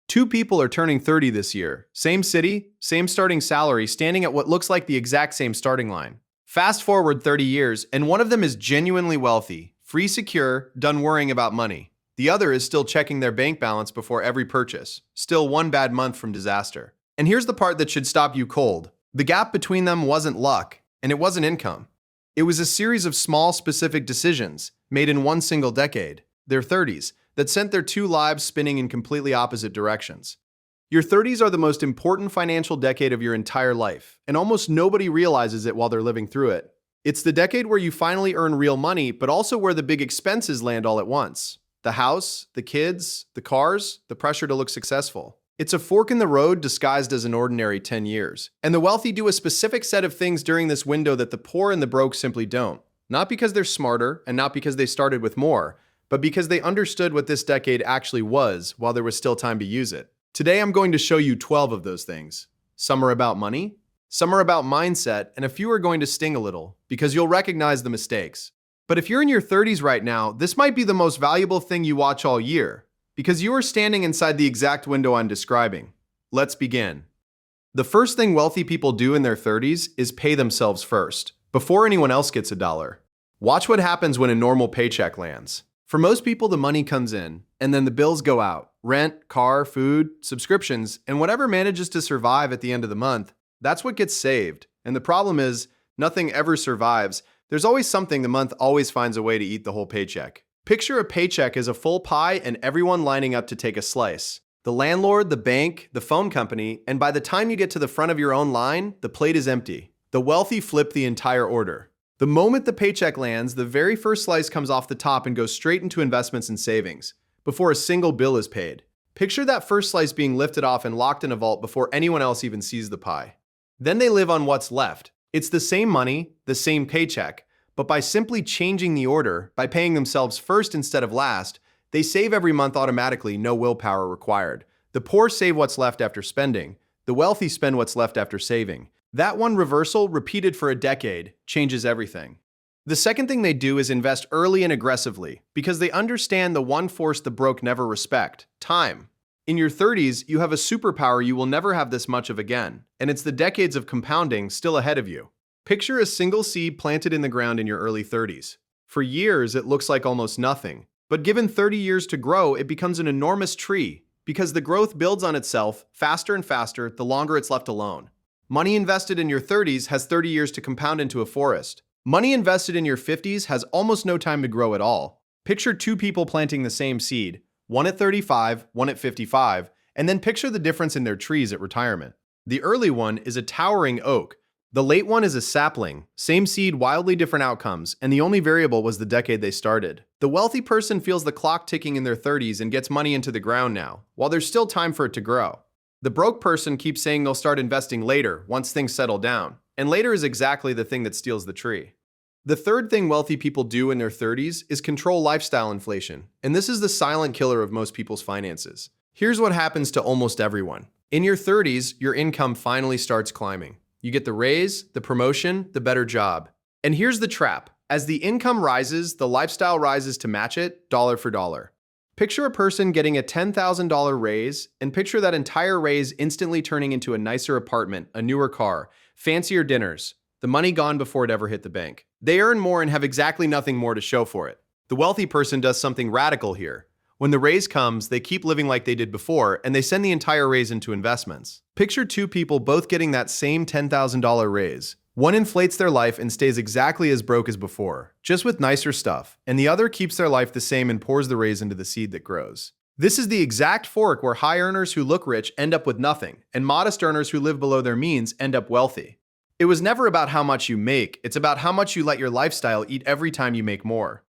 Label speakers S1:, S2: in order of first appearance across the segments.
S1: Two people are turning 30 this year. Same city, same starting salary, standing at what looks like the exact same starting line. Fast forward 30 years, and one of them is genuinely wealthy, free, secure, done worrying about money. The other is still checking their bank balance before every purchase, still one bad month from disaster. And here's the part that should stop you cold. The gap between them wasn't luck, and it wasn't income. It was a series of small, specific decisions made in one single decade, their 30s, that sent their two lives spinning in completely opposite directions. Your 30s are the most important financial decade of your entire life, and almost nobody realizes it while they're living through it. It's the decade where you finally earn real money, but also where the big expenses land all at once. The house, the kids, the cars, the pressure to look successful. It's a fork in the road disguised as an ordinary 10 years. And the wealthy do a specific set of things during this window that the poor and the broke simply don't. Not because they're smarter, and not because they started with more, but because they understood what this decade actually was while there was still time to use it. Today, I'm going to show you 12 of those things. Some are about money, some are about mindset, and a few are going to sting a little, because you'll recognize the mistakes. But if you're in your 30s right now, this might be the most valuable thing you watch all year, because you are standing inside the exact window I'm describing. Let's begin. The first thing wealthy people do in their 30s is pay themselves first, before anyone else gets a dollar. Watch what happens when a normal paycheck lands. For most people, the money comes in, and then the bills go out. Rent, car, food, subscriptions, and whatever manages to survive at the end of the month, that's what gets saved. And the problem is, nothing ever survives. There's always something. The month always finds a way to eat the whole paycheck. Picture a paycheck as a full pie and everyone lining up to take a slice. The landlord, the bank, the phone company, and by the time you get to the front of your own line, the plate is empty. The wealthy flip the entire order. The moment the paycheck lands, the very first slice comes off the top and goes straight into investments and savings, before a single bill is paid. Picture that first slice being lifted off and locked in a vault before anyone else even sees the pie. Then they live on what's left. It's the same money, the same paycheck, but by simply changing the order, by paying themselves first instead of last, they save every month automatically, no willpower required. The poor save what's left after spending. The wealthy spend what's left after saving. That one reversal, repeated for a decade, changes everything. The second thing they do is invest early and aggressively, because they understand the one force the broke never respect: time. In your 30s, you have a superpower you will never have this much of again, and it's the decades of compounding still ahead of you. Picture a single seed planted in the ground in your early 30s. For years, it looks like almost nothing, but given 30 years to grow, it becomes an enormous tree, because the growth builds on itself faster and faster the longer it's left alone. Money invested in your 30s has 30 years to compound into a forest. Money invested in your 50s has almost no time to grow at all. Picture two people planting the same seed, one at 35, one at 55, and then picture the difference in their trees at retirement. The early one is a towering oak. The late one is a sapling. Same seed, wildly different outcomes, and the only variable was the decade they started. The wealthy person feels the clock ticking in their 30s and gets money into the ground now, while there's still time for it to grow. The broke person keeps saying they'll start investing later, once things settle down, and later is exactly the thing that steals the tree. The third thing wealthy people do in their 30s is control lifestyle inflation, and this is the silent killer of most people's finances. Here's what happens to almost everyone. In your 30s, your income finally starts climbing. You get the raise, the promotion, the better job. And here's the trap. As the income rises, the lifestyle rises to match it, dollar for dollar. Picture a person getting a $10,000 raise, and picture that entire raise instantly turning into a nicer apartment, a newer car, fancier dinners, the money gone before it ever hit the bank. They earn more and have exactly nothing more to show for it. The wealthy person does something radical here. When the raise comes, they keep living like they did before, and they send the entire raise into investments. Picture two people both getting that same $10,000 raise. One inflates their life and stays exactly as broke as before, just with nicer stuff, and the other keeps their life the same and pours the raise into the seed that grows. This is the exact fork where high earners who look rich end up with nothing, and modest earners who live below their means end up wealthy. It was never about how much you make, it's about how much you let your lifestyle eat every time you make more.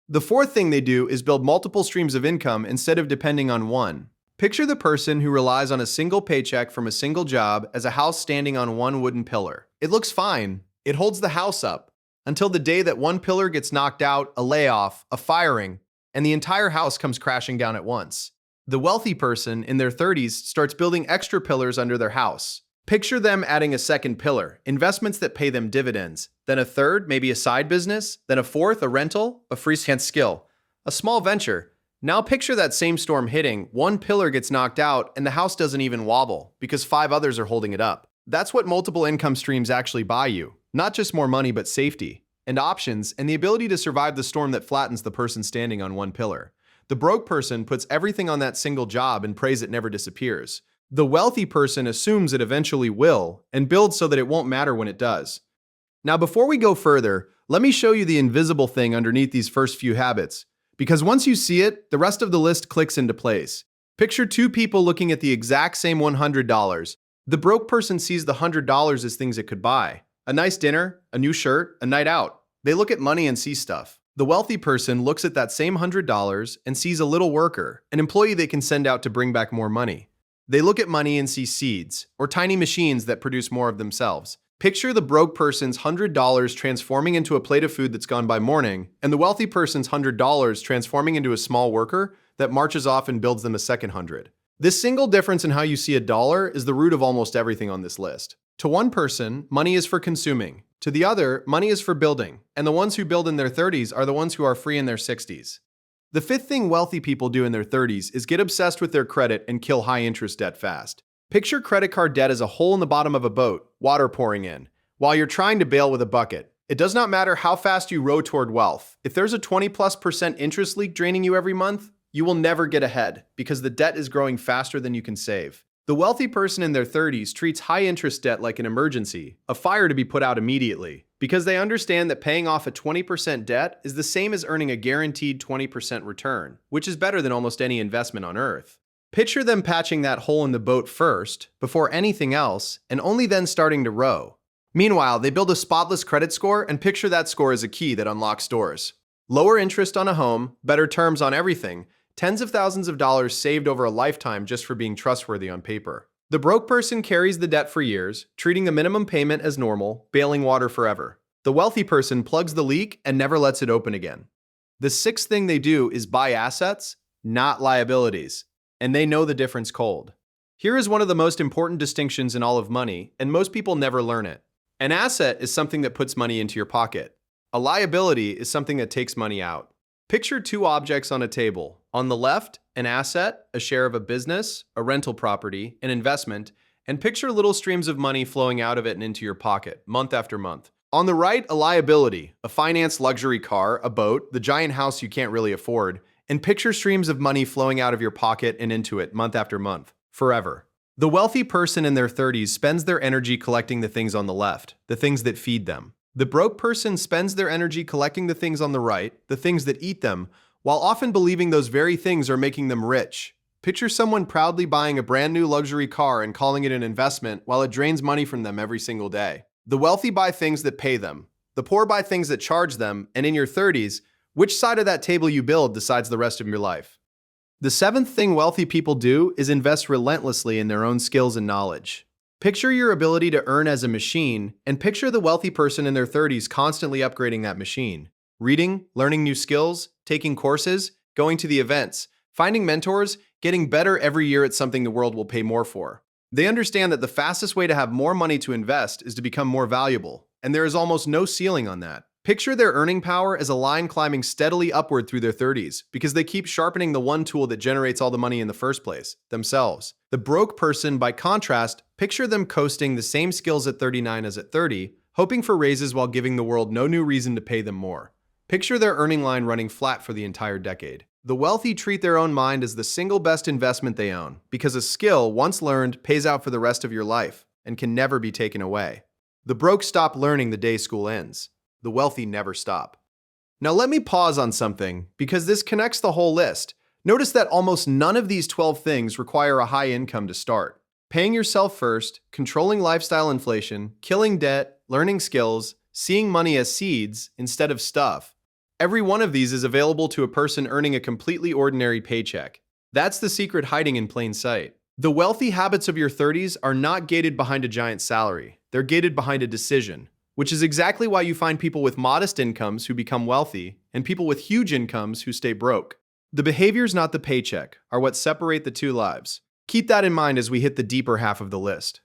S1: The fourth thing they do is build multiple streams of income instead of depending on one. Picture the person who relies on a single paycheck from a single job as a house standing on one wooden pillar. It looks fine. It holds the house up until the day that one pillar gets knocked out, a layoff, a firing, and the entire house comes crashing down at once. The wealthy person in their 30s starts building extra pillars under their house. Picture them adding a second pillar, investments that pay them dividends, then a third, maybe a side business, then a fourth, a rental, a freelance skill, a small venture, Now picture that same storm hitting, one pillar gets knocked out, and the house doesn't even wobble because 5 others are holding it up. That's what multiple income streams actually buy you. Not just more money, but safety, and options, and the ability to survive the storm that flattens the person standing on one pillar. The broke person puts everything on that single job and prays it never disappears. The wealthy person assumes it eventually will and builds so that it won't matter when it does. Now, before we go further, let me show you the invisible thing underneath these first few habits. Because once you see it, the rest of the list clicks into place. Picture two people looking at the exact same $100. The broke person sees the $100 as things it could buy. A nice dinner, a new shirt, a night out. They look at money and see stuff. The wealthy person looks at that same $100 and sees a little worker, an employee they can send out to bring back more money. They look at money and see seeds, or tiny machines that produce more of themselves. Picture the broke person's $100 transforming into a plate of food that's gone by morning, and the wealthy person's $100 transforming into a small worker that marches off and builds them a second 100. This single difference in how you see a dollar is the root of almost everything on this list. To one person, money is for consuming. To the other, money is for building. And the ones who build in their 30s are the ones who are free in their 60s. The fifth thing wealthy people do in their 30s is get obsessed with their credit and kill high-interest debt fast. Picture credit card debt as a hole in the bottom of a boat, water pouring in, while you're trying to bail with a bucket. It does not matter how fast you row toward wealth. If there's a 20+% interest leak draining you every month, you will never get ahead because the debt is growing faster than you can save. The wealthy person in their 30s treats high-interest debt like an emergency, a fire to be put out immediately, because they understand that paying off a 20% debt is the same as earning a guaranteed 20% return, which is better than almost any investment on earth. Picture them patching that hole in the boat first, before anything else, and only then starting to row. Meanwhile, they build a spotless credit score and picture that score as a key that unlocks doors. Lower interest on a home, better terms on everything, tens of thousands of dollars saved over a lifetime just for being trustworthy on paper. The broke person carries the debt for years, treating the minimum payment as normal, bailing water forever. The wealthy person plugs the leak and never lets it open again. The sixth thing they do is buy assets, not liabilities, and they know the difference cold. Here is one of the most important distinctions in all of money, and most people never learn it. An asset is something that puts money into your pocket. A liability is something that takes money out. Picture two objects on a table. On the left, an asset, a share of a business, a rental property, an investment, and picture little streams of money flowing out of it and into your pocket, month after month. On the right, a liability, a financed luxury car, a boat, the giant house you can't really afford, and picture streams of money flowing out of your pocket and into it, month after month, forever. The wealthy person in their 30s spends their energy collecting the things on the left, the things that feed them. The broke person spends their energy collecting the things on the right, the things that eat them, while often believing those very things are making them rich. Picture someone proudly buying a brand new luxury car and calling it an investment while it drains money from them every single day. The wealthy buy things that pay them. The poor buy things that charge them, and in your 30s, which side of that table you build decides the rest of your life. The seventh thing wealthy people do is invest relentlessly in their own skills and knowledge. Picture your ability to earn as a machine, and picture the wealthy person in their 30s constantly upgrading that machine. Reading, learning new skills, taking courses, going to the events, finding mentors, getting better every year at something the world will pay more for. They understand that the fastest way to have more money to invest is to become more valuable, and there is almost no ceiling on that. Picture their earning power as a line climbing steadily upward through their 30s because they keep sharpening the one tool that generates all the money in the first place, themselves. The broke person, by contrast, picture them coasting the same skills at 39 as at 30, hoping for raises while giving the world no new reason to pay them more. Picture their earning line running flat for the entire decade. The wealthy treat their own mind as the single best investment they own because a skill, once learned, pays out for the rest of your life and can never be taken away. The broke stop learning the day school ends. The wealthy never stop. Now let me pause on something because this connects the whole list. Notice that almost none of these 12 things require a high income to start. Paying yourself first, controlling lifestyle inflation, killing debt, learning skills, seeing money as seeds instead of stuff. Every one of these is available to a person earning a completely ordinary paycheck. That's the secret hiding in plain sight. The wealthy habits of your 30s are not gated behind a giant salary. They're gated behind a decision, which is exactly why you find people with modest incomes who become wealthy and people with huge incomes who stay broke. The behaviors, not the paycheck, are what separate the two lives. Keep that in mind as we hit the deeper half of the list.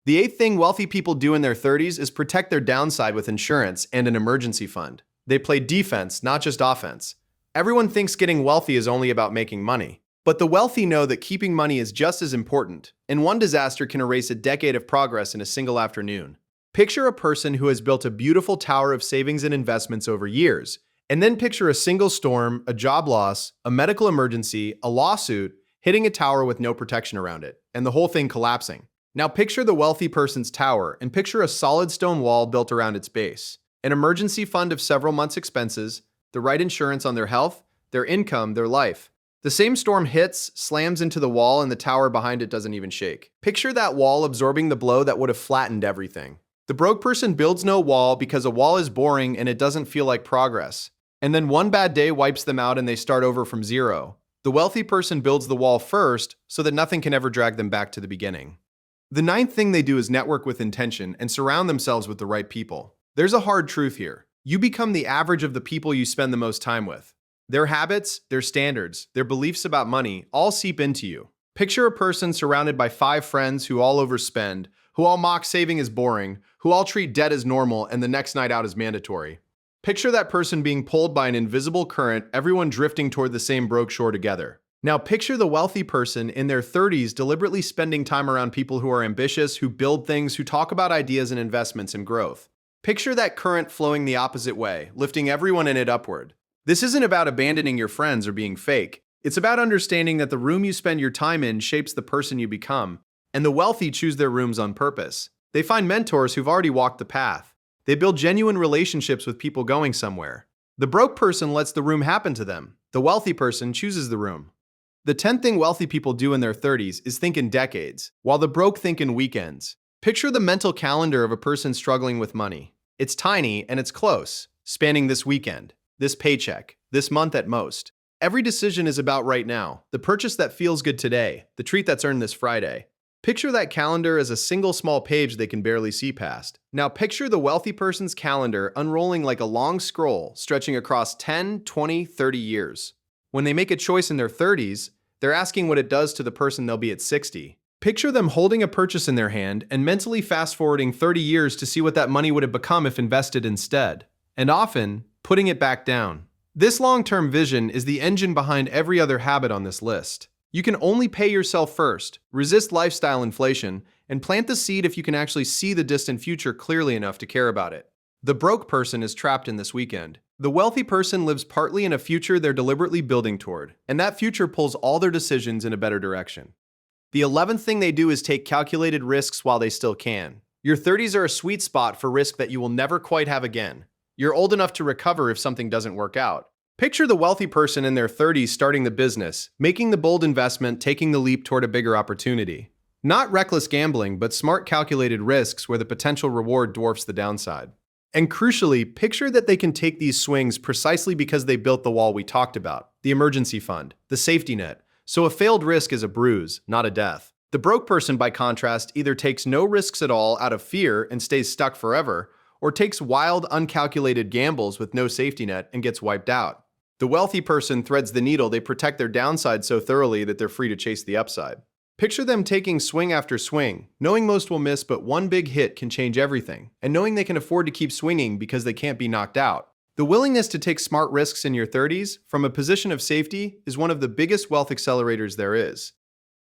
S1: The eighth thing wealthy people do in their 30s is protect their downside with insurance and an emergency fund. They play defense, not just offense. Everyone thinks getting wealthy is only about making money. But the wealthy know that keeping money is just as important, and one disaster can erase a decade of progress in a single afternoon. Picture a person who has built a beautiful tower of savings and investments over years, and then picture a single storm, a job loss, a medical emergency, a lawsuit, hitting a tower with no protection around it, and the whole thing collapsing. Now picture the wealthy person's tower, and picture a solid stone wall built around its base, an emergency fund of several months' expenses, the right insurance on their health, their income, their life. The same storm hits, slams into the wall, and the tower behind it doesn't even shake. Picture that wall absorbing the blow that would have flattened everything. The broke person builds no wall because a wall is boring and it doesn't feel like progress. And then one bad day wipes them out and they start over from zero. The wealthy person builds the wall first so that nothing can ever drag them back to the beginning. The ninth thing they do is network with intention and surround themselves with the right people. There's a hard truth here. You become the average of the people you spend the most time with. Their habits, their standards, their beliefs about money all seep into you. Picture a person surrounded by 5 friends who all overspend, who all mock saving as boring, who all treat debt as normal and the next night out as mandatory. Picture that person being pulled by an invisible current, everyone drifting toward the same broke shore together. Now picture the wealthy person in their 30s deliberately spending time around people who are ambitious, who build things, who talk about ideas and investments and growth. Picture that current flowing the opposite way, lifting everyone in it upward. This isn't about abandoning your friends or being fake. It's about understanding that the room you spend your time in shapes the person you become, and the wealthy choose their rooms on purpose. They find mentors who've already walked the path. They build genuine relationships with people going somewhere. The broke person lets the room happen to them. The wealthy person chooses the room. The 10th thing wealthy people do in their 30s is think in decades, while the broke think in weekends. Picture the mental calendar of a person struggling with money. It's tiny and it's close, spanning this weekend, this paycheck, this month at most. Every decision is about right now, the purchase that feels good today, the treat that's earned this Friday. Picture that calendar as a single small page they can barely see past. Now picture the wealthy person's calendar unrolling like a long scroll stretching across 10, 20, 30 years. When they make a choice in their 30s, they're asking what it does to the person they'll be at 60. Picture them holding a purchase in their hand and mentally fast-forwarding 30 years to see what that money would have become if invested instead. And often, putting it back down. This long-term vision is the engine behind every other habit on this list. You can only pay yourself first, resist lifestyle inflation, and plant the seed if you can actually see the distant future clearly enough to care about it. The broke person is trapped in this weekend. The wealthy person lives partly in a future they're deliberately building toward, and that future pulls all their decisions in a better direction. The 11th thing they do is take calculated risks while they still can. Your 30s are a sweet spot for risk that you will never quite have again. You're old enough to recover if something doesn't work out. Picture the wealthy person in their 30s starting the business, making the bold investment, taking the leap toward a bigger opportunity. Not reckless gambling, but smart calculated risks where the potential reward dwarfs the downside. And crucially, picture that they can take these swings precisely because they built the wall we talked about, the emergency fund, the safety net. So a failed risk is a bruise, not a death. The broke person, by contrast, either takes no risks at all out of fear and stays stuck forever, or takes wild, uncalculated gambles with no safety net and gets wiped out. The wealthy person threads the needle. They protect their downside so thoroughly that they're free to chase the upside. Picture them taking swing after swing, knowing most will miss, but one big hit can change everything, and knowing they can afford to keep swinging because they can't be knocked out. The willingness to take smart risks in your 30s from a position of safety is one of the biggest wealth accelerators there is.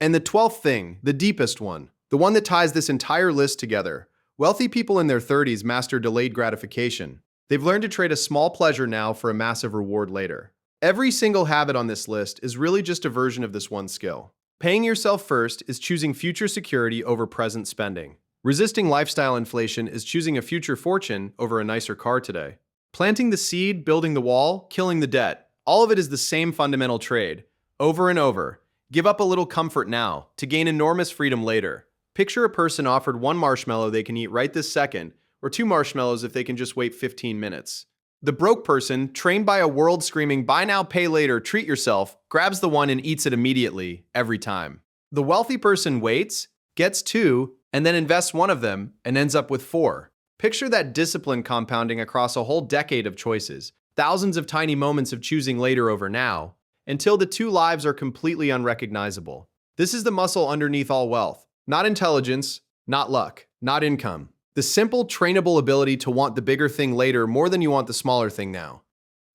S1: And the 12th thing, the deepest one, the one that ties this entire list together, wealthy people in their 30s master delayed gratification. They've learned to trade a small pleasure now for a massive reward later. Every single habit on this list is really just a version of this one skill. Paying yourself first is choosing future security over present spending. Resisting lifestyle inflation is choosing a future fortune over a nicer car today. Planting the seed, building the wall, killing the debt. All of it is the same fundamental trade. Over and over. Give up a little comfort now to gain enormous freedom later. Picture a person offered 1 marshmallow they can eat right this second, or 2 marshmallows if they can just wait 15 minutes. The broke person, trained by a world screaming, buy now, pay later, treat yourself, grabs the one and eats it immediately, every time. The wealthy person waits, gets 2, and then invests 1 of them, and ends up with 4. Picture that discipline compounding across a whole decade of choices, thousands of tiny moments of choosing later over now, until the 2 lives are completely unrecognizable. This is the muscle underneath all wealth. Not intelligence, not luck, not income. The simple, trainable ability to want the bigger thing later more than you want the smaller thing now.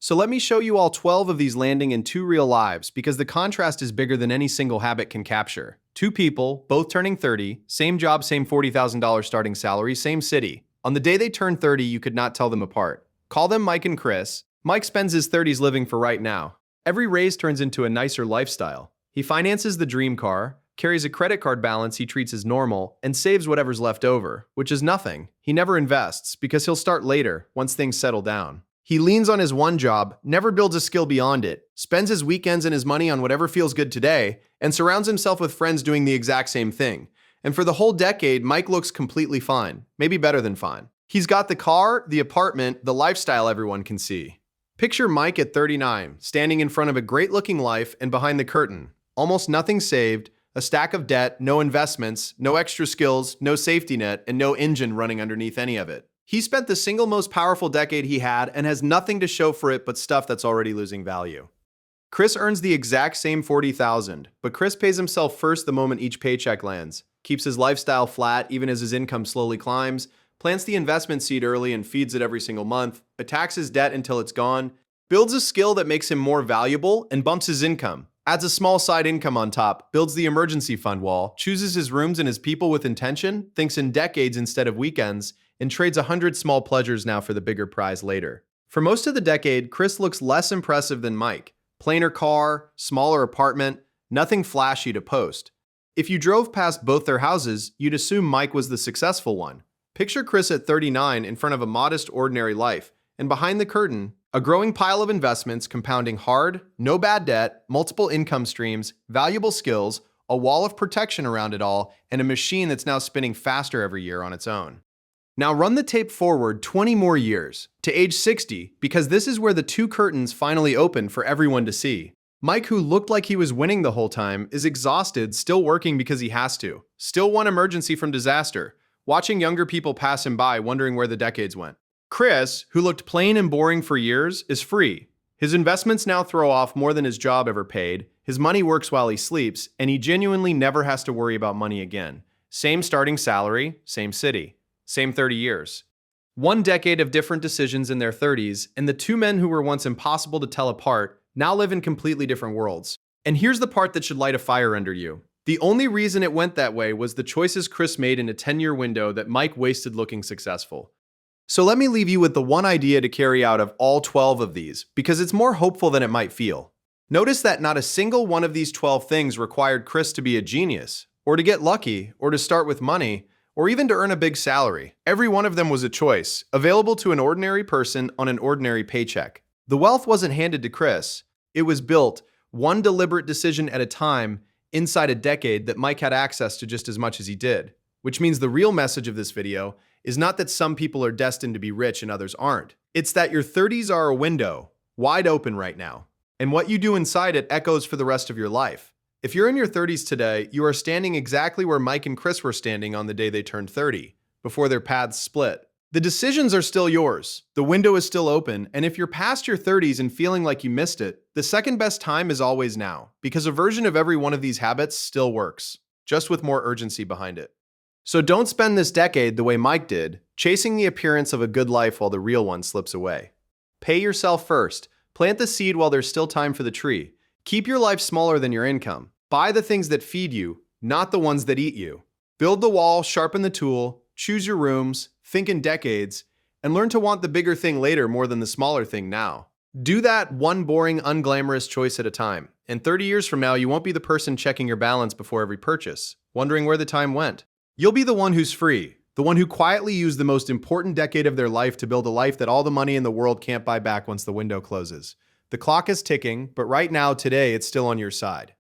S1: So let me show you all 12 of these landing in two real lives because the contrast is bigger than any single habit can capture. Two people, both turning 30, same job, same $40,000 starting salary, same city. On the day they turn 30, you could not tell them apart. Call them Mike and Chris. Mike spends his 30s living for right now. Every raise turns into a nicer lifestyle. He finances the dream car, carries a credit card balance he treats as normal, and saves whatever's left over, which is nothing. He never invests because he'll start later, once things settle down. He leans on his one job, never builds a skill beyond it, spends his weekends and his money on whatever feels good today, and surrounds himself with friends doing the exact same thing. And for the whole decade, Mike looks completely fine, maybe better than fine. He's got the car, the apartment, the lifestyle everyone can see. Picture Mike at 39, standing in front of a great-looking life and behind the curtain. Almost nothing saved, a stack of debt, no investments, no extra skills, no safety net, and no engine running underneath any of it. He spent the single most powerful decade he had and has nothing to show for it but stuff that's already losing value. Chris earns the exact same $40,000, but Chris pays himself first the moment each paycheck lands, keeps his lifestyle flat even as his income slowly climbs, plants the investment seed early and feeds it every single month, attacks his debt until it's gone, builds a skill that makes him more valuable and bumps his income, adds a small side income on top, builds the emergency fund wall, chooses his rooms and his people with intention, thinks in decades instead of weekends, and trades 100 small pleasures now for the bigger prize later. For most of the decade, Chris looks less impressive than Mike. Plainer car, smaller apartment, nothing flashy to post. If you drove past both their houses, you'd assume Mike was the successful one. Picture Chris at 39 in front of a modest, ordinary life, and behind the curtain, a growing pile of investments compounding hard, no bad debt, multiple income streams, valuable skills, a wall of protection around it all, and a machine that's now spinning faster every year on its own. Now run the tape forward 20 more years, to age 60, because this is where the two curtains finally open for everyone to see. Mike, who looked like he was winning the whole time, is exhausted, still working because he has to. Still one emergency from disaster, watching younger people pass him by, wondering where the decades went. Chris, who looked plain and boring for years, is free. His investments now throw off more than his job ever paid, his money works while he sleeps, and he genuinely never has to worry about money again. Same starting salary, same city. Same 30 years. One decade of different decisions in their 30s, and the two men who were once impossible to tell apart now live in completely different worlds. And here's the part that should light a fire under you. The only reason it went that way was the choices Chris made in a 10-year window that Mike wasted looking successful. So let me leave you with the one idea to carry out of all 12 of these, because it's more hopeful than it might feel. Notice that not a single one of these 12 things required Chris to be a genius, or to get lucky, or to start with money, or even to earn a big salary. Every one of them was a choice, available to an ordinary person on an ordinary paycheck. The wealth wasn't handed to Chris. It was built, one deliberate decision at a time, inside a decade that Mike had access to just as much as he did. Which means the real message of this video is not that some people are destined to be rich and others aren't. It's that your 30s are a window, wide open right now. And what you do inside it echoes for the rest of your life. If you're in your 30s today, you are standing exactly where Mike and Chris were standing on the day they turned 30, before their paths split. The decisions are still yours, the window is still open, and if you're past your 30s and feeling like you missed it, the second best time is always now, because a version of every one of these habits still works, just with more urgency behind it. So don't spend this decade the way Mike did, chasing the appearance of a good life while the real one slips away. Pay yourself first, plant the seed while there's still time for the tree. Keep your life smaller than your income. Buy the things that feed you, not the ones that eat you. Build the wall, sharpen the tool, choose your rooms, think in decades, and learn to want the bigger thing later more than the smaller thing now. Do that one boring, unglamorous choice at a time. And 30 years from now, you won't be the person checking your balance before every purchase, wondering where the time went. You'll be the one who's free, the one who quietly used the most important decade of their life to build a life that all the money in the world can't buy back once the window closes. The clock is ticking, but right now, today, it's still on your side.